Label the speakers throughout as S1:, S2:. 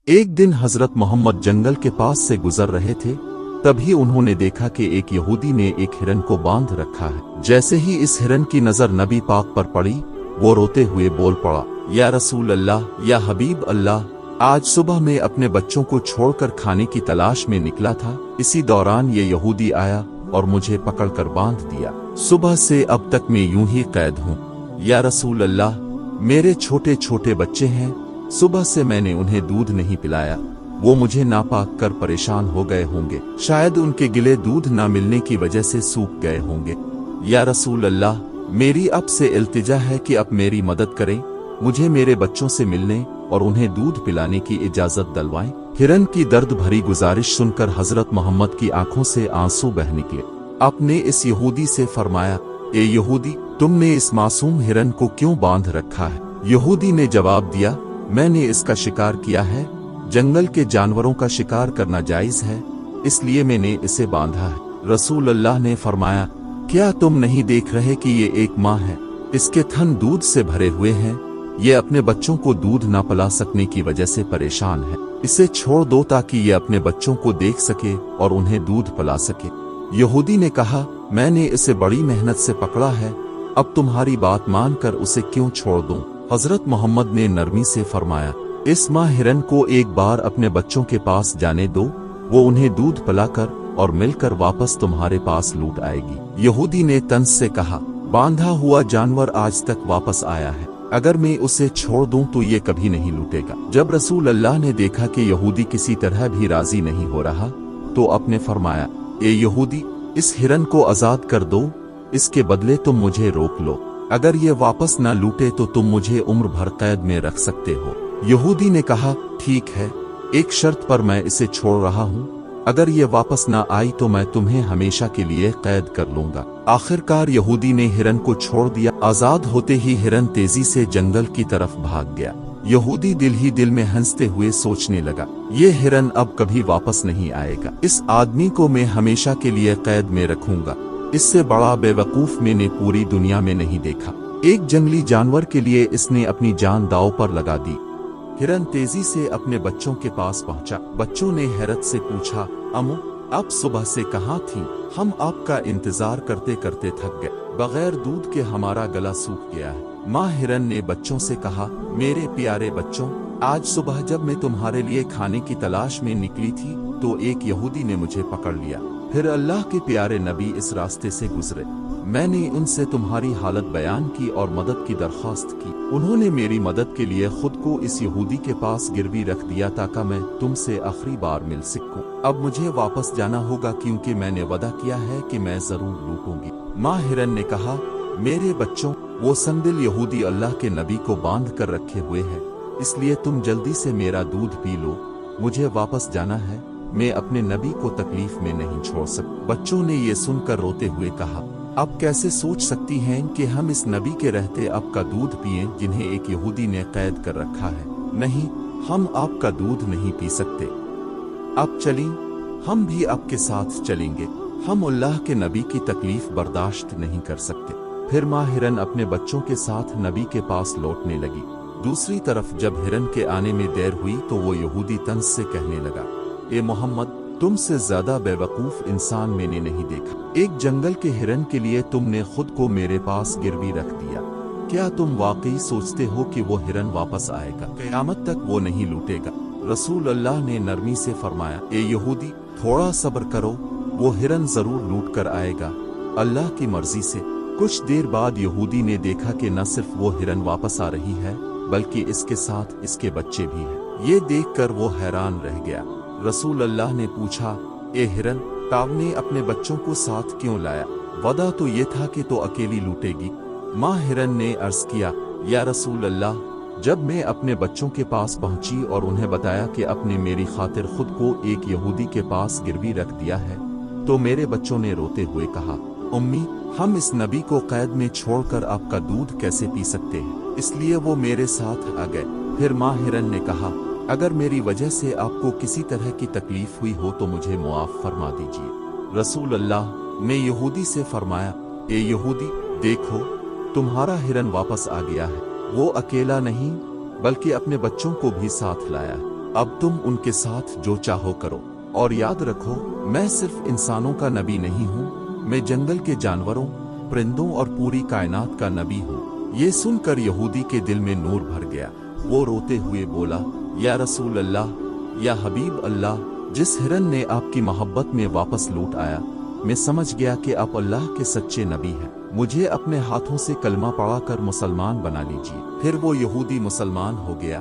S1: एक दिन हजरत मोहम्मद जंगल के पास से गुजर रहे थे, तभी उन्होंने देखा कि एक यहूदी ने एक हिरन को बांध रखा है। जैसे ही इस हिरन की नजर नबी पाक पर पड़ी, वो रोते हुए बोल पड़ा, या रसूल अल्लाह, या हबीब अल्लाह, आज सुबह मैं अपने बच्चों को छोड़कर खाने की तलाश में निकला था। इसी दौरान ये यहूदी आया और मुझे पकड़कर बांध दिया। सुबह से अब तक मैं यूं ही कैद हूँ। या रसूल अल्लाह, मेरे छोटे छोटे बच्चे हैं, सुबह से मैंने उन्हें दूध नहीं पिलाया। वो मुझे नापाक कर परेशान हो गए होंगे, शायद उनके गिले दूध ना मिलने की वजह से सूख गए होंगे। या रसूल अल्लाह, मेरी अब से इल्तिजा है कि अब मेरी मदद करें, मुझे मेरे बच्चों से मिलने और उन्हें दूध पिलाने की इजाजत दिलवाएं। हिरन की दर्द भरी गुजारिश सुनकर हजरत मोहम्मद की आंखों से आंसू बह निकले। आपने इस यहूदी से फरमाया, ए यहूदी, तुमने इस मासूम हिरन को क्यों बांध रखा है? यहूदी ने जवाब दिया, मैंने इसका शिकार किया है। जंगल के जानवरों का शिकार करना जायज है, इसलिए मैंने इसे बांधा है। रसूल अल्लाह ने फरमाया, क्या तुम नहीं देख रहे कि ये एक माँ है? इसके थन दूध से भरे हुए हैं। ये अपने बच्चों को दूध ना पिला सकने की वजह से परेशान है। इसे छोड़ दो ताकि ये अपने बच्चों को देख सके और उन्हें दूध पिला सके। यहूदी ने कहा, मैंने इसे बड़ी मेहनत से पकड़ा है, अब तुम्हारी बात मानकर उसे क्यों छोड़ दूं? हजरत मोहम्मद ने नरमी से फरमाया, इस माँ हिरन को एक बार अपने बच्चों के पास जाने दो, वो उन्हें दूध पिलाकर और मिलकर वापस तुम्हारे पास लौट आएगी। यहूदी ने तंज से कहा, बांधा हुआ जानवर आज तक वापस आया है, अगर मैं उसे छोड़ दूं तो ये कभी नहीं लूटेगा। जब रसूल अल्लाह ने देखा कि यहूदी किसी तरह भी राजी नहीं हो रहा, तो अपने फरमाया, ए यहूदी, इस हिरन को आजाद कर दो, इसके बदले तुम मुझे रोक लो। अगर ये वापस ना लूटे तो तुम मुझे उम्र भर कैद में रख सकते हो। यहूदी ने कहा, ठीक है, एक शर्त पर मैं इसे छोड़ रहा हूँ, अगर ये वापस ना आई तो मैं तुम्हें हमेशा के लिए कैद कर लूंगा। आखिरकार यहूदी ने हिरन को छोड़ दिया। आजाद होते ही हिरन तेजी से जंगल की तरफ भाग गया। यहूदी दिल ही दिल में हंसते हुए सोचने लगा, ये हिरन अब कभी वापस नहीं आएगा, इस आदमी को मैं हमेशा के लिए कैद में रखूंगा। इससे बड़ा बेवकूफ मैंने पूरी दुनिया में नहीं देखा। एक जंगली जानवर के लिए इसने अपनी जान दांव पर लगा दी। हिरन तेजी से अपने बच्चों के पास पहुंचा। बच्चों ने हैरत से पूछा, अम्मू, आप सुबह से कहाँ थी? हम आपका इंतजार करते करते थक गए, बगैर दूध के हमारा गला सूख गया है। माँ हिरन ने बच्चों से कहा, मेरे प्यारे बच्चों, आज सुबह जब मैं तुम्हारे लिए खाने की तलाश में निकली थी तो एक यहूदी ने मुझे पकड़ लिया। फिर अल्लाह के प्यारे नबी इस रास्ते से गुजरे। मैंने उनसे तुम्हारी हालत बयान की और मदद की दरख्वास्त की। उन्होंने मेरी मदद के लिए खुद को इस यहूदी के पास गिरवी रख दिया ताकि मैं तुमसे आखिरी बार मिल सकूं। अब मुझे वापस जाना होगा क्योंकि मैंने वादा किया है कि मैं जरूर लूटूंगी। माँ हिरन ने कहा, मेरे बच्चों, वो संदिल यहूदी अल्लाह के नबी को बांध कर रखे हुए है, इसलिए तुम जल्दी से मेरा दूध पी लो, मुझे वापस जाना है, मैं अपने नबी को तकलीफ में नहीं छोड़ सकता। बच्चों ने ये सुनकर रोते हुए कहा, अब कैसे सोच सकती हैं कि हम इस नबी के रहते आपका दूध पिएं जिन्हें एक यहूदी ने कैद कर रखा है? नहीं, हम आपका दूध नहीं पी सकते। अब चलें, हम भी आपके साथ चलेंगे, हम अल्लाह के नबी की तकलीफ बर्दाश्त नहीं कर सकते। फिर माँ हिरन अपने बच्चों के साथ नबी के पास लौटने लगी। दूसरी तरफ जब हिरन के आने में देर हुई तो वो यहूदी तंज से कहने लगा, ए मोहम्मद, तुमसे ज्यादा बेवकूफ इंसान मैंने नहीं देखा। एक जंगल के हिरन के लिए तुमने खुद को मेरे पास गिरवी रख दिया। क्या तुम वाकई सोचते हो कि वो हिरन वापस आएगा? क़यामत तक वो नहीं लूटेगा। रसूल अल्लाह ने नरमी से फरमाया, ए यहूदी, थोड़ा सब्र करो, वो हिरन जरूर लूट कर आएगा, अल्लाह की मर्जी से। कुछ देर बाद यहूदी ने देखा कि न सिर्फ वो हिरन वापस आ रही है बल्कि इसके साथ इसके बच्चे भी हैं। ये देखकर वो हैरान रह गया। रसूल अल्लाह ने पूछा, ए हिरन, आपने अपने बच्चों को साथ क्यों लाया? वादा तो ये था कि तो अकेली लूटेगी। माँ हिरन ने अर्ज किया, या रसूल अल्लाह, जब मैं अपने बच्चों के पास पहुंची और उन्हें बताया कि अपने मेरी खातिर खुद को एक यहूदी के पास गिरवी रख दिया है, तो मेरे बच्चों ने रोते हुए कहा, उम्मी, हम इस नबी को कैद में छोड़कर आपका दूध कैसे पी सकते हैं? इसलिए वो मेरे साथ आ गए। फिर माँ हिरन ने कहा, अगर मेरी वजह से आपको किसी तरह की तकलीफ हुई हो तो मुझे मुआफ फरमा दीजिए। रसूल अल्लाह ने यहूदी से फरमाया, ए यहूदी, देखो, तुम्हारा हिरन वापस आ गया है। वो अकेला नहीं बल्कि अपने बच्चों को भी साथ लाया। अब तुम उनके साथ जो चाहो करो, और याद रखो मैं सिर्फ इंसानों का नबी नहीं हूँ, मैं जंगल के जानवरों, परिंदों और पूरी कायनात का नबी हूँ। ये सुनकर यहूदी के दिल में नूर भर गया। वो रोते हुए बोला, या रसूल अल्लाह, या हबीब अल्लाह, जिस हिरन ने आपकी मोहब्बत में वापस लौट आया, मैं समझ गया कि आप अल्लाह के सच्चे नबी हैं। मुझे अपने हाथों से कलमा पढ़ाकर मुसलमान बना लीजिए। फिर वो यहूदी मुसलमान हो गया।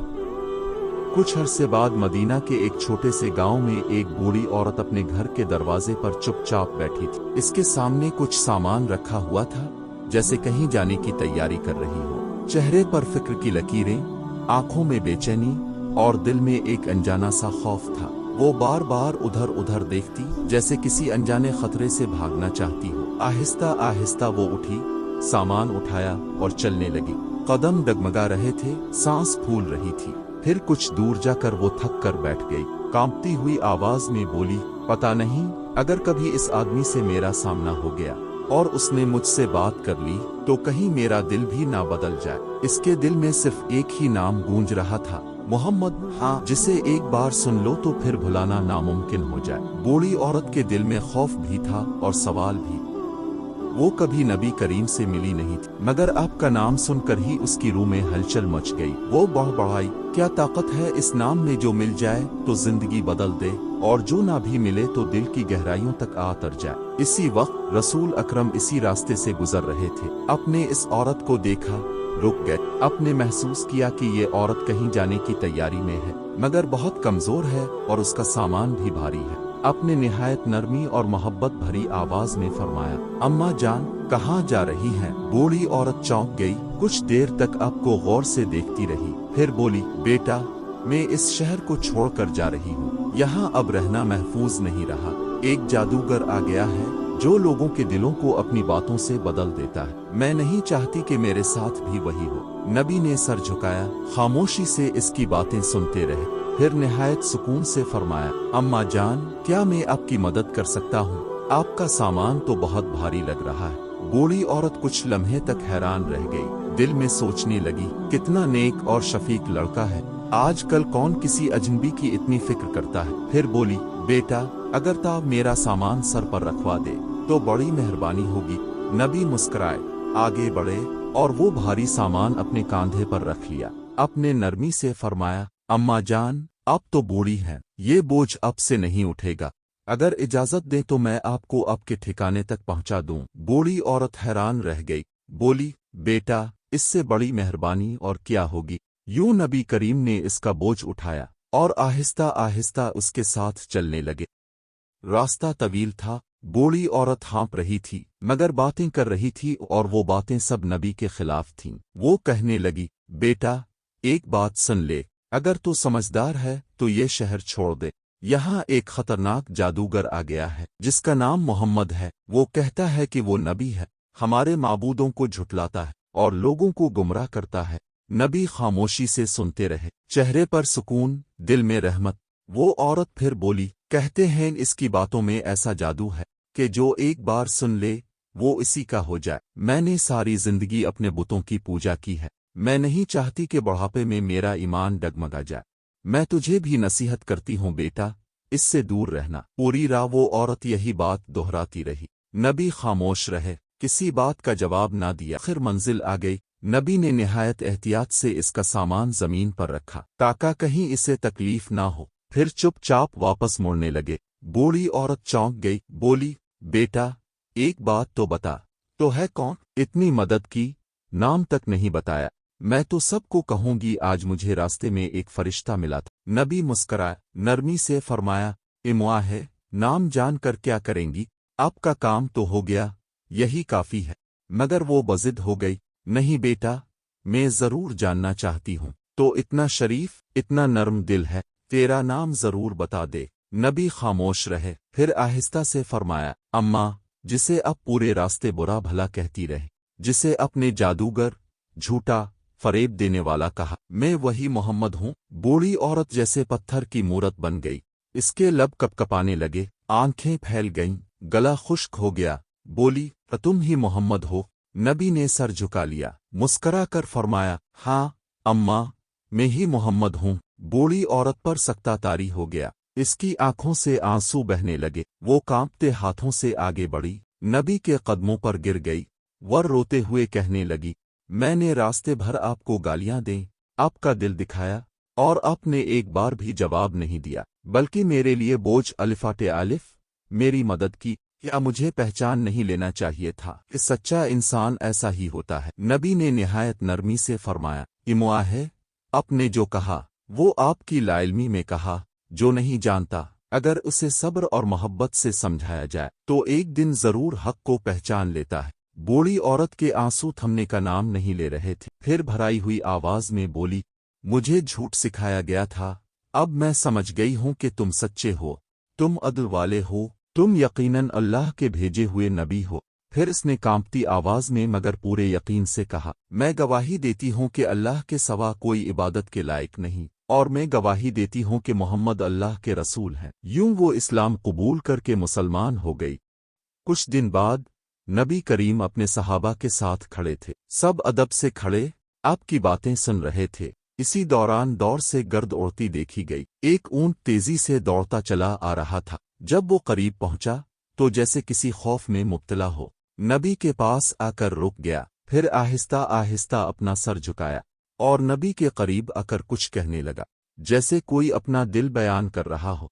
S1: कुछ अरसे बाद मदीना के एक छोटे से गांव में एक बूढ़ी औरत अपने घर के दरवाजे पर चुपचाप बैठी थी। इसके सामने कुछ सामान रखा हुआ था, जैसे कहीं जाने की तैयारी कर रही हो। चेहरे पर फिक्र की लकीरें, आंखों में बेचैनी और दिल में एक अनजाना सा खौफ था। वो बार बार उधर उधर देखती, जैसे किसी अनजाने खतरे से भागना चाहती हो। आहिस्ता आहिस्ता वो उठी, सामान उठाया और चलने लगी। कदम डगमगा रहे थे, सांस फूल रही थी। फिर कुछ दूर जाकर वो थक कर बैठ गई। कांपती हुई आवाज में बोली, पता नहीं, अगर कभी इस आदमी से मेरा सामना हो गया और उसने मुझसे बात कर ली तो कहीं मेरा दिल भी ना बदल जाए। इसके दिल में सिर्फ एक ही नाम गूंज रहा था, मोहम्मद, हाँ, जिसे एक बार सुन लो तो फिर भुलाना नामुमकिन हो जाए। बूढ़ी औरत के दिल में खौफ भी था और सवाल भी। वो कभी नबी करीम से मिली नहीं थी, मगर आपका नाम सुनकर ही उसकी रूह में हलचल मच गई। वो बढ़ाई, क्या ताकत है इस नाम में जो मिल जाए तो जिंदगी बदल दे, और जो ना भी मिले तो दिल की गहराइयों तक आतर जाए। इसी वक्त रसूल अकरम इसी रास्ते से गुजर रहे थे। अपने इस औरत को देखा, रुक गए। अपने महसूस किया कि ये औरत कहीं जाने की तैयारी में है, मगर बहुत कमजोर है और उसका सामान भी भारी है। अपने निहायत नरमी और मोहब्बत भरी आवाज में फरमाया, अम्मा जान, कहाँ जा रही हैं? बूढ़ी औरत चौंक गई, कुछ देर तक आपको गौर से देखती रही, फिर बोली, बेटा, मैं इस शहर को छोड़कर जा रही हूँ। यहाँ अब रहना महफूज नहीं रहा। एक जादूगर आ गया है जो लोगों के दिलों को अपनी बातों से बदल देता है। मैं नहीं चाहती कि मेरे साथ भी वही हो। नबी ने सर झुकाया, खामोशी से इसकी बातें सुनते रहे। फिर निहायत सुकून से फरमाया, अम्मा जान, क्या मैं आपकी मदद कर सकता हूँ? आपका सामान तो बहुत भारी लग रहा है। बूढ़ी औरत कुछ लम्हे तक हैरान रह गई। दिल में सोचने लगी, कितना नेक और शफीक लड़का है। आजकल कौन किसी अजनबी की इतनी फिक्र करता है। फिर बोली, बेटा, अगर ताब मेरा सामान सर पर रखवा दे तो बड़ी मेहरबानी होगी। नबी मुस्कुराए, आगे बढ़े और वो भारी सामान अपने कांधे पर रख लिया। अपने नरमी से फरमाया, अम्मा जान, आप तो बूढ़ी हैं, ये बोझ अब से नहीं उठेगा। अगर इजाजत दें तो मैं आपको आपके ठिकाने तक पहुंचा दूं। बूढ़ी औरत हैरान रह गई, बोली, बेटा, इससे बड़ी मेहरबानी और क्या होगी। यूं नबी करीम ने इसका बोझ उठाया और आहिस्ता आहिस्ता उसके साथ चलने लगे। रास्ता तवील था। बूढ़ी औरत हाँप रही थी, मगर बातें कर रही थी और वो बातें सब नबी के खिलाफ थीं। वो कहने लगी, बेटा, एक बात सुन ले, अगर तू समझदार है तो ये शहर छोड़ दे। यहाँ एक खतरनाक जादूगर आ गया है जिसका नाम मोहम्मद है। वो कहता है कि वो नबी है, हमारे माबूदों को झुठलाता है और लोगों को गुमराह करता है। नबी खामोशी से सुनते रहे, चेहरे पर सुकून, दिल में रहमत। वो औरत फिर बोली, कहते हैं इसकी बातों में ऐसा जादू है कि जो एक बार सुन ले वो इसी का हो जाए। मैंने सारी जिंदगी अपने बुतों की पूजा की है। मैं नहीं चाहती कि बुढ़ापे में मेरा ईमान डगमगा जाए। मैं तुझे भी नसीहत करती हूँ बेटा, इससे दूर रहना। पूरी राह वो औरत यही बात दोहराती रही। नबी खामोश रहे, किसी बात का जवाब ना दिया। आखिर मंजिल आ गई। नबी ने निहायत एहतियात से इसका सामान जमीन पर रखा ताकि कहीं इसे तकलीफ ना हो। फिर चुपचाप वापस मुड़ने लगे। बूढ़ी औरत चौंक गई, बोली, बेटा, एक बात तो बता, तो है कौन? इतनी मदद की, नाम तक नहीं बताया। मैं तो सबको कहूंगी आज मुझे रास्ते में एक फरिश्ता मिला था। नबी मुस्कराया, नरमी से फरमाया, इमुआ है, नाम जानकर क्या करेंगी? आपका काम तो हो गया, यही काफी है। मगर वो बजिद हो गई, नहीं बेटा, मैं जरूर जानना चाहती हूँ। तो इतना शरीफ, इतना नर्म दिल है, तेरा नाम जरूर बता दे। नबी खामोश रहे, फिर आहिस्ता से फरमाया, अम्मा, जिसे अब पूरे रास्ते बुरा भला कहती रहे, जिसे अपने जादूगर, झूठा, फरेब देने वाला कहा, मैं वही मोहम्मद हूँ। बूढ़ी औरत जैसे पत्थर की मूरत बन गई। इसके लब कपकपाने लगे, आंखें फैल गईं, गला खुश्क हो गया। बोली, तुम ही मोहम्मद हो? नबी ने सर झुका लिया, मुस्करा कर फरमाया, हाँ अम्मा, मैं ही मोहम्मद हूँ। बूढ़ी औरत पर सकता तारी हो गया, इसकी आंखों से आंसू बहने लगे। वो कांपते हाथों से आगे बढ़ी, नबी के कदमों पर गिर गई। वर रोते हुए कहने लगी, मैंने रास्ते भर आपको गालियां दें, आपका दिल दिखाया, और आपने एक बार भी जवाब नहीं दिया, बल्कि मेरे लिए बोझ अलिफाटे आलिफ मेरी मदद की। क्या मुझे पहचान नहीं लेना चाहिए था कि सच्चा इंसान ऐसा ही होता है? नबी ने निहायत नरमी से फरमाया, इमुआ है, आपने जो कहा वो आपकी लाइल्मी में कहा। जो नहीं जानता, अगर उसे सब्र और मोहब्बत से समझाया जाए तो एक दिन जरूर हक को पहचान लेता है। बूढ़ी औरत के आंसू थमने का नाम नहीं ले रहे थे। फिर भराई हुई आवाज में बोली, मुझे झूठ सिखाया गया था, अब मैं समझ गई हूं कि तुम सच्चे हो, तुम अदल वाले हो, तुम यकीनन अल्लाह के भेजे हुए नबी हो। फिर इसने कांपती आवाज में मगर पूरे यकीन से कहा, मैं गवाही देती हूं कि अल्लाह के सिवा कोई इबादत के लायक नहीं, और मैं गवाही देती हूं कि मोहम्मद अल्लाह के रसूल हैं। यूं वो इस्लाम कबूल करके मुसलमान हो गई। कुछ दिन बाद नबी करीम अपने सहाबा के साथ खड़े थे। सब अदब से खड़े आपकी बातें सुन रहे थे। इसी दौरान दौर से गर्द उड़ती देखी गई। एक ऊंट तेजी से दौड़ता चला आ रहा था। जब वो करीब पहुंचा तो जैसे किसी खौफ में मुब्तला हो, नबी के पास आकर रुक गया। फिर आहिस्ता आहिस्ता अपना सर झुकाया और नबी के करीब आकर कुछ कहने लगा, जैसे कोई अपना दिल बयान कर रहा हो।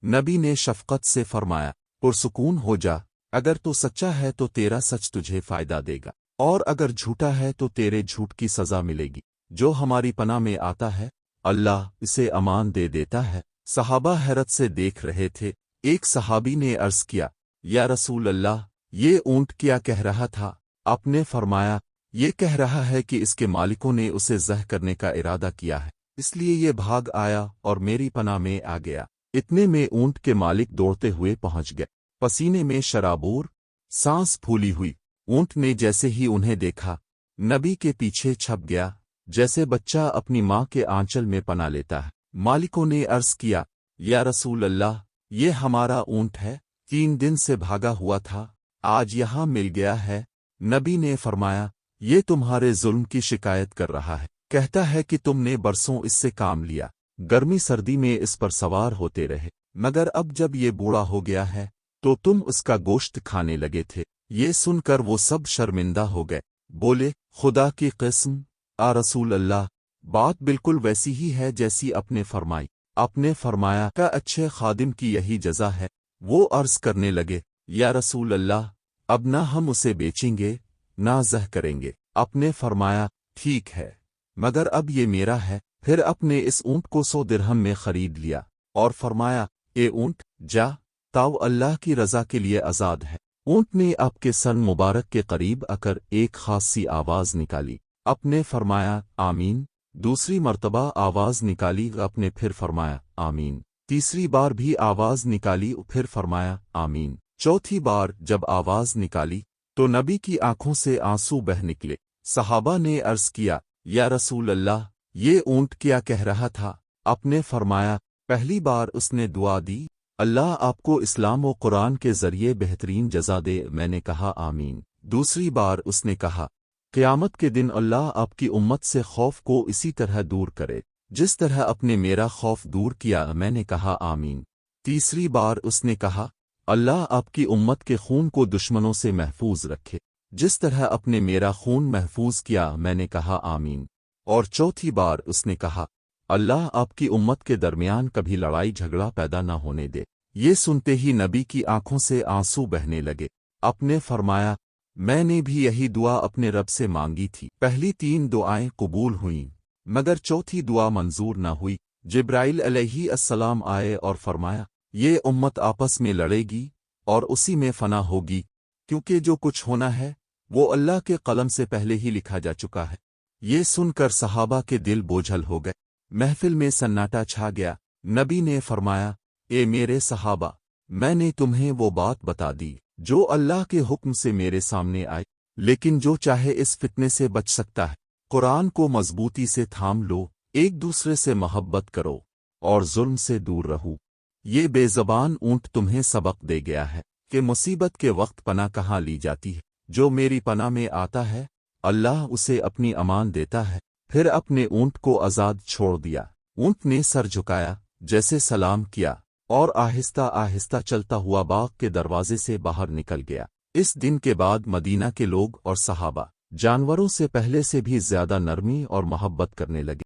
S1: नबी ने शफकत से फरमाया, पुरसुकून हो जा, अगर तो सच्चा है तो तेरा सच तुझे फायदा देगा, और अगर झूठा है तो तेरे झूठ की सजा मिलेगी। जो हमारी पनाह में आता है, अल्लाह इसे अमान दे देता है। सहाबा हैरत से देख रहे थे। एक सहाबी ने अर्ज किया, या रसूल अल्लाह, ये ऊंट क्या कह रहा था? आपने फरमाया, ये कह रहा है कि इसके मालिकों ने उसे ज़ह करने का इरादा किया है, इसलिए ये भाग आया और मेरी पनाह में आ गया। इतने में ऊंट के मालिक दौड़ते हुए पहुंच गए, पसीने में शराबूर, सांस फूली हुई। ऊंट ने जैसे ही उन्हें देखा, नबी के पीछे छप गया, जैसे बच्चा अपनी माँ के आंचल में पना लेता है। मालिकों ने अर्ज किया, या रसूल अल्लाह, ये हमारा ऊंट है, 3 दिन से भागा हुआ था, आज यहाँ मिल गया है। नबी ने फरमाया, ये तुम्हारे जुल्म की शिकायत कर रहा है, कहता है कि तुमने बरसों इससे काम लिया, गर्मी सर्दी में इस पर सवार होते रहे, मगर अब जब ये बूढ़ा हो गया है तो तुम उसका गोश्त खाने लगे थे। ये सुनकर वो सब शर्मिंदा हो गए, बोले, खुदा की कसम, आ रसूल अल्लाह, बात बिल्कुल वैसी ही है जैसी आपने फरमाई। आपने फरमाया का अच्छे खादिम की यही जजा है। वो अर्ज करने लगे, या रसूल अल्लाह, अब ना हम उसे बेचेंगे ना ज़ह करेंगे। आपने फरमाया, ठीक है, मगर अब ये मेरा है। फिर अपने इस ऊंट को 100 दिरहम में खरीद लिया और फरमाया, ए ऊंट, जा, ताऊ अल्लाह की रजा के लिए आज़ाद है। ऊंट ने आपके सन मुबारक के करीब आकर एक खास सी आवाज निकाली। आपने फरमाया, आमीन। दूसरी मर्तबा आवाज निकाली, आपने फिर फरमाया, आमीन। तीसरी बार भी आवाज निकाली, फिर फरमाया, आमीन। चौथी बार जब आवाज निकाली तो नबी की आंखों से आंसू बह निकले। सहाबा ने अर्ज किया, या रसूल अल्लाह, ये ऊंट क्या कह रहा था? आपने फरमाया, पहली बार उसने दुआ दी, अल्लाह आपको इस्लाम व कुरान के जरिए बेहतरीन जजा दे। मैंने कहा, आमीन। दूसरी बार उसने कहा, क़यामत के दिन अल्लाह आपकी उम्मत से खौफ को इसी तरह दूर करे जिस तरह अपने मेरा खौफ दूर किया। मैंने कहा, आमीन। तीसरी बार उसने कहा, अल्लाह आपकी उम्मत के खून को दुश्मनों से महफूज रखे जिस तरह अपने मेरा खून महफूज किया। मैंने कहा, आमीन। और चौथी बार उसने कहा, अल्लाह आपकी उम्मत के दरमियान कभी लड़ाई झगड़ा पैदा न होने दे। ये सुनते ही नबी की आंखों से आंसू बहने लगे। आपने फरमाया, मैंने भी यही दुआ अपने रब से मांगी थी। पहली 3 दुआएं कबूल हुईं, मगर चौथी दुआ मंजूर न हुई। जिब्राइल अलैहिस्सलाम आए और फरमाया, ये उम्मत आपस में लड़ेगी और उसी में फना होगी, क्योंकि जो कुछ होना है वो अल्लाह के कलम से पहले ही लिखा जा चुका है। ये सुनकर सहाबा के दिल बोझल हो गए। महफिल में सन्नाटा छा गया। नबी ने फरमाया, ए मेरे सहाबा, मैंने तुम्हें वो बात बता दी जो अल्लाह के हुक्म से मेरे सामने आई, लेकिन जो चाहे इस फितने से बच सकता है। कुरान को मजबूती से थाम लो, एक दूसरे से मोहब्बत करो और जुल्म से दूर रहो। ये बेज़बान ऊंट तुम्हें सबक दे गया है कि मुसीबत के वक्त पनाह कहाँ ली जाती है। जो मेरी पनाह में आता है, अल्लाह उसे अपनी अमान देता है। پھر اپنے اونٹ کو آزاد چھوڑ دیا۔ اونٹ نے سر جھکایا، جیسے سلام کیا، اور آہستہ آہستہ چلتا ہوا باغ کے دروازے سے باہر نکل گیا۔ اس دن کے بعد مدینہ کے لوگ اور صحابہ جانوروں سے پہلے سے بھی زیادہ نرمی اور محبت کرنے لگے۔